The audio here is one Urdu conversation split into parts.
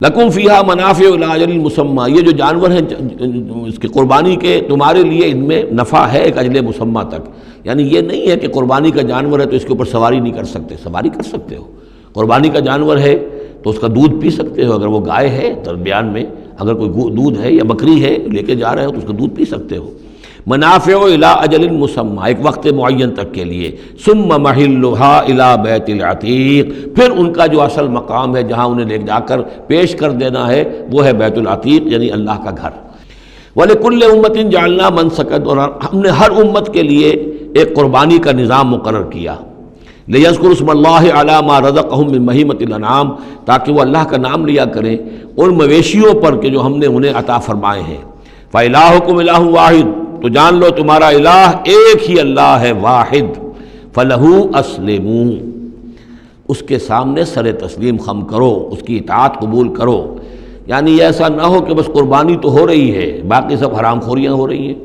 لکم فیہا منافع الی اجل مسمى، یہ جو جانور ہیں اس کی قربانی کے تمہارے لیے ان میں نفع ہے ایک اجل مسمى تک، یعنی یہ نہیں ہے کہ قربانی کا جانور ہے تو اس کے اوپر سواری نہیں کر سکتے، سواری کر سکتے ہو۔ قربانی کا جانور ہے تو اس کا دودھ پی سکتے ہو، اگر وہ گائے ہے درمیان میں اگر کوئی دودھ ہے یا بکری ہے لے کے جا رہے ہو تو اس کا دودھ پی سکتے ہو۔ منافع الی اجل مسمى، ایک وقت معین تک کے لیے، ثم محلها الی بیت العتیق، پھر ان کا جو اصل مقام ہے جہاں انہیں لے جا کر پیش کر دینا ہے وہ ہے بیت العتیق، یعنی اللہ کا گھر۔ وَلِكُلِّ أُمَّةٍ جَعَلْنَا مَنسَكًا، اور ہم نے ہر امت کے لیے ایک قربانی کا نظام مقرر کیا، لِيَذْكُرُوا اسْمَ اللَّهِ عَلَىٰ مَا رَزَقَهُم مِّن بَهِيمَةِ الْأَنْعَامِ، تاکہ وہ اللہ کا نام لیا کریں ان مویشیوں پر کہ جو ہم نے انہیں عطا فرمائے ہیں۔ فَإِلَٰهُكُمْ إِلَٰهٌ وَاحِدٌ، تو جان لو تمہارا الہ ایک ہی اللہ ہے، واحد۔ فَلَهُ أَسْلِمُوا، اس کے سامنے سر تسلیم خم کرو، اس کی اطاعت قبول کرو، یعنی ایسا نہ ہو کہ بس قربانی تو ہو رہی ہے باقی سب حرام خوریاں ہو رہی ہیں،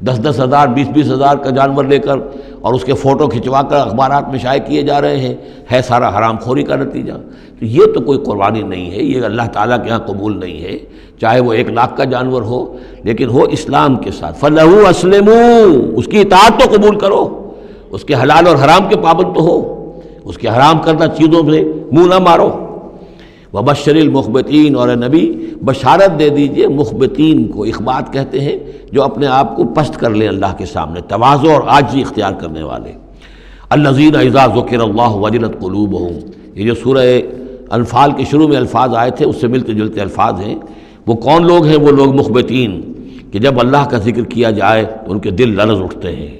10-10 ہزار 20-20 ہزار کا جانور لے کر اور اس کے فوٹو کھنچوا کر اخبارات میں شائع کیے جا رہے ہیں، ہے سارا حرام خوری کا نتیجہ۔ تو یہ تو کوئی قربانی نہیں ہے، یہ اللہ تعالیٰ کے ہاں قبول نہیں ہے، چاہے وہ 1 لاکھ کا جانور ہو لیکن ہو اسلام کے ساتھ۔ فَلَهُ أَسْلِمُوا، اس کی اطاعت تو قبول کرو، اس کے حلال اور حرام کے پابند تو ہو، اس کے حرام کردہ چیزوں سے منہ نہ مارو۔ وَبَشِّرِ الْمُخْبِتِينَ، اور اے نبی بشارت دے دیجئے مخبتین کو، اخبات کہتے ہیں جو اپنے آپ کو پست کر لیں اللہ کے سامنے، تواضع اور عاجزی اختیار کرنے والے۔ الَّذِينَ إِذَا ذُكِرَ اللَّهُ وَجِلَتْ قُلُوبُهُمْ، یہ جو سورہ انفال کے شروع میں الفاظ آئے تھے اس سے ملتے جلتے الفاظ ہیں۔ وہ کون لوگ ہیں؟ وہ لوگ مخبتین کہ جب اللہ کا ذکر کیا جائے تو ان کے دل لرز اٹھتے ہیں،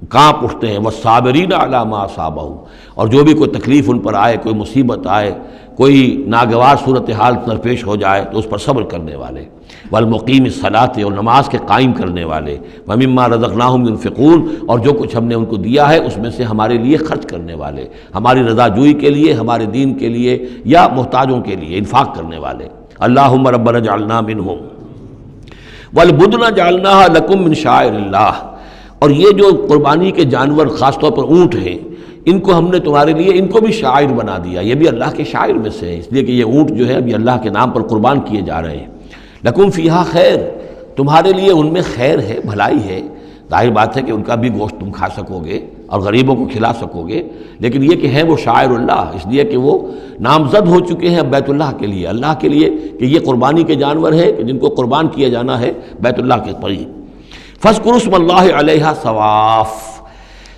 کانپ اٹھتے ہیں۔ والصابرین علی ما اصابہم، اور جو بھی کوئی تکلیف ان پر آئے، کوئی مصیبت آئے، کوئی ناگوار صورتحال درپیش ہو جائے تو اس پر صبر کرنے والے۔ والمقیم الصلاۃ، اور نماز کے قائم کرنے والے۔ ومما رزقناہم ينفقون، اور جو کچھ ہم نے ان کو دیا ہے اس میں سے ہمارے لیے خرچ کرنے والے، ہماری رضا جوئی کے لیے، ہمارے دین کے لیے یا محتاجوں کے لیے انفاق کرنے والے۔ اللہم ربنا اجعلنا منہم والبدن جعلناها لکم من شعائر اللہ، اور یہ جو قربانی کے جانور خاص طور پر اونٹ ہیں ان کو ہم نے تمہارے لیے ان کو بھی شاعر بنا دیا، یہ بھی اللہ کے شاعر میں سے ہے، اس لیے کہ یہ اونٹ جو ہے ابھی اللہ کے نام پر قربان کیے جا رہے ہیں۔ لکم فیہا خیر، تمہارے لیے ان میں خیر ہے، بھلائی ہے۔ ظاہر بات ہے کہ ان کا بھی گوشت تم کھا سکو گے اور غریبوں کو کھلا سکو گے، لیکن یہ کہ ہیں وہ شاعر اللہ، اس لیے کہ وہ نامزد ہو چکے ہیں بیت اللہ کے لیے، اللہ کے لیے کہ یہ قربانی کے جانور ہیں کہ جن کو قربان کیا جانا ہے بیت اللہ کے قریب۔ فاذکروا اسم اللہ علیہا صواف،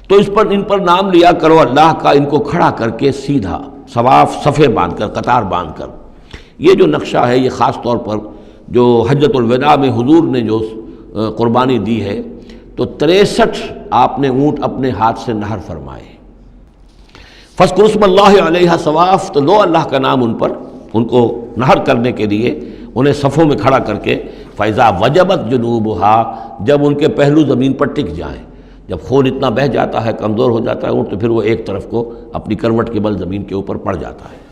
تو اس پر ان پر نام لیا کرو اللہ کا، ان کو کھڑا کر کے سیدھا، صواف صفے باندھ کر، قطار باندھ کر۔ یہ جو نقشہ ہے یہ خاص طور پر جو حجۃ الوداع میں حضور نے جو قربانی دی ہے تو 63 آپ نے اونٹ اپنے ہاتھ سے نہر فرمائے۔ فاذکروا اسم اللہ علیہا صواف، تو لو اللہ کا نام ان پر، ان کو نہر کرنے کے لیے انہیں صفوں میں کھڑا کر کے۔ فَإِذَا وَجَبَتْ جُنُوبُهَا، جب ان کے پہلو زمین پر ٹک جائیں، جب خون اتنا بہہ جاتا ہے، کمزور ہو جاتا ہے اونٹ، تو پھر وہ ایک طرف کو اپنی کروٹ کے بل زمین کے اوپر پڑ جاتا ہے۔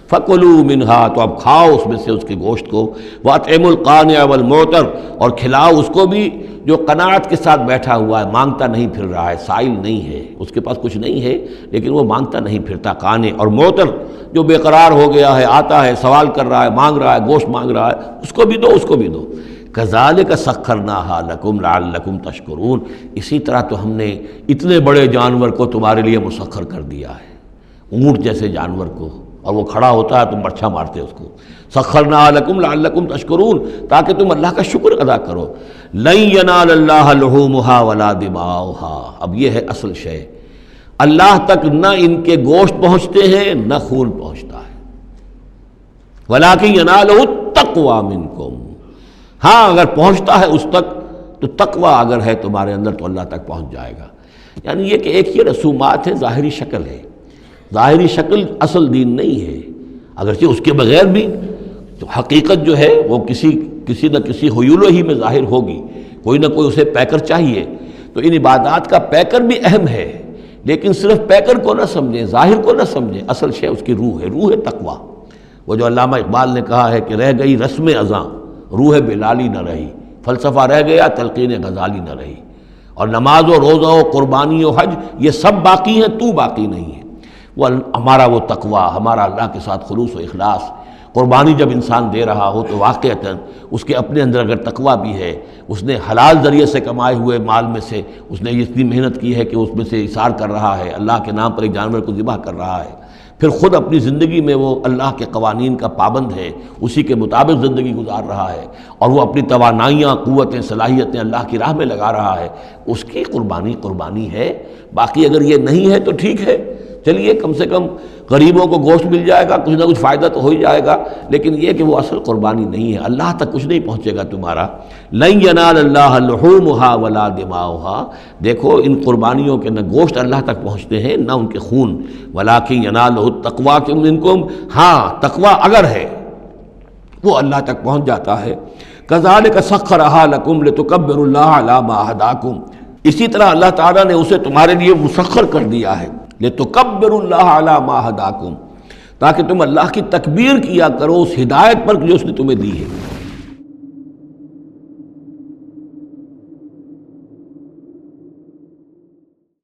فَكُلُوا مِنْهَا، تو اب کھاؤ اس میں سے اس کے گوشت کو۔ وَأَطْعِمُوا الْقَانِعَ وَالْمُعْتَرَ، اور کھلاؤ اس کو بھی جو قناعت کے ساتھ بیٹھا ہوا ہے، مانگتا نہیں پھر رہا ہے، سائل نہیں ہے، اس کے پاس کچھ نہیں ہے لیکن وہ مانگتا نہیں پھرتا۔ قانع اور معتر جو بے قرار ہو گیا ہے، آتا ہے سوال کر رہا ہے، مانگ رہا ہے، گوشت مانگ رہا ہے، اس کو بھی دو، اس کو بھی دو۔ کذالک سخرناہا لکم لعلکم تشکرون، اسی طرح تو ہم نے اتنے بڑے جانور کو تمہارے لیے مسخر کر دیا ہے، اونٹ جیسے جانور کو، اور وہ کھڑا ہوتا ہے تم برچھا مارتے اس کو۔ سخرناہا لکم لعلکم تشکرون، تاکہ تم اللہ کا شکر ادا کرو۔ لن ینال اللہ لحومہا ولا دماؤہا، اب یہ ہے اصل شے، اللہ تک نہ ان کے گوشت پہنچتے ہیں نہ خون پہنچتا ہے۔ ولیکن ینالہ التقوی منکم، ہاں اگر پہنچتا ہے اس تک تو تقوی اگر ہے تمہارے اندر تو اللہ تک پہنچ جائے گا۔ یعنی یہ کہ ایک یہ رسومات ہے، ظاہری شکل ہے، ظاہری شکل اصل دین نہیں ہے، اگرچہ اس کے بغیر بھی تو حقیقت جو ہے وہ کسی نہ کسی حیول ہی میں ظاہر ہوگی، کوئی نہ کوئی اسے پیکر چاہیے۔ تو ان عبادات کا پیکر بھی اہم ہے، لیکن صرف پیکر کو نہ سمجھیں، ظاہر کو نہ سمجھیں، اصل شے اس کی روح ہے، روح تقوی۔ وہ جو علامہ اقبال نے کہا ہے کہ رہ گئی رسم اذاں روح بلالی نہ رہی، فلسفہ رہ گیا تلقین غزالی نہ رہی، اور نماز و روزہ و قربانی و حج یہ سب باقی ہیں، تو باقی نہیں ہے۔ وہ ہمارا وہ تقوی، ہمارا اللہ کے ساتھ خلوص و اخلاص، قربانی جب انسان دے رہا ہو تو واقعتاً اس کے اپنے اندر اگر تقویٰ بھی ہے، اس نے حلال ذریعے سے کمائے ہوئے مال میں سے اس نے اتنی محنت کی ہے کہ اس میں سے اِثار کر رہا ہے، اللہ کے نام پر ایک جانور کو ذبح کر رہا ہے، پھر خود اپنی زندگی میں وہ اللہ کے قوانین کا پابند ہے، اسی کے مطابق زندگی گزار رہا ہے، اور وہ اپنی توانائیاں، قوتیں، صلاحیتیں اللہ کی راہ میں لگا رہا ہے، اس کی قربانی ہے۔ باقی اگر یہ نہیں ہے تو ٹھیک ہے، چلیے کم سے کم غریبوں کو گوشت مل جائے گا، کچھ نہ کچھ فائدہ تو ہو ہی جائے گا، لیکن یہ کہ وہ اصل قربانی نہیں ہے، اللہ تک کچھ نہیں پہنچے گا تمہارا۔ لن ینال اللہ لحومها ولا دماؤها، دیکھو ان قربانیوں کے نہ گوشت اللہ تک پہنچتے ہیں نہ ان کے خون، ولکن ینالہ التقوی منکم، ہاں تقوی اگر ہے وہ اللہ تک پہنچ جاتا ہے۔ کذالک سخرھا لکم لتکبروا اللہ علی ما ھداکم، اسی طرح اللہ تعالیٰ نے اسے تمہارے لیے مسخر کر دیا ہے، لتکبروا اللہ علی ما ھداکم، تاکہ تم اللہ کی تکبیر کیا کرو اس ہدایت پر جو اس نے تمہیں دی ہے۔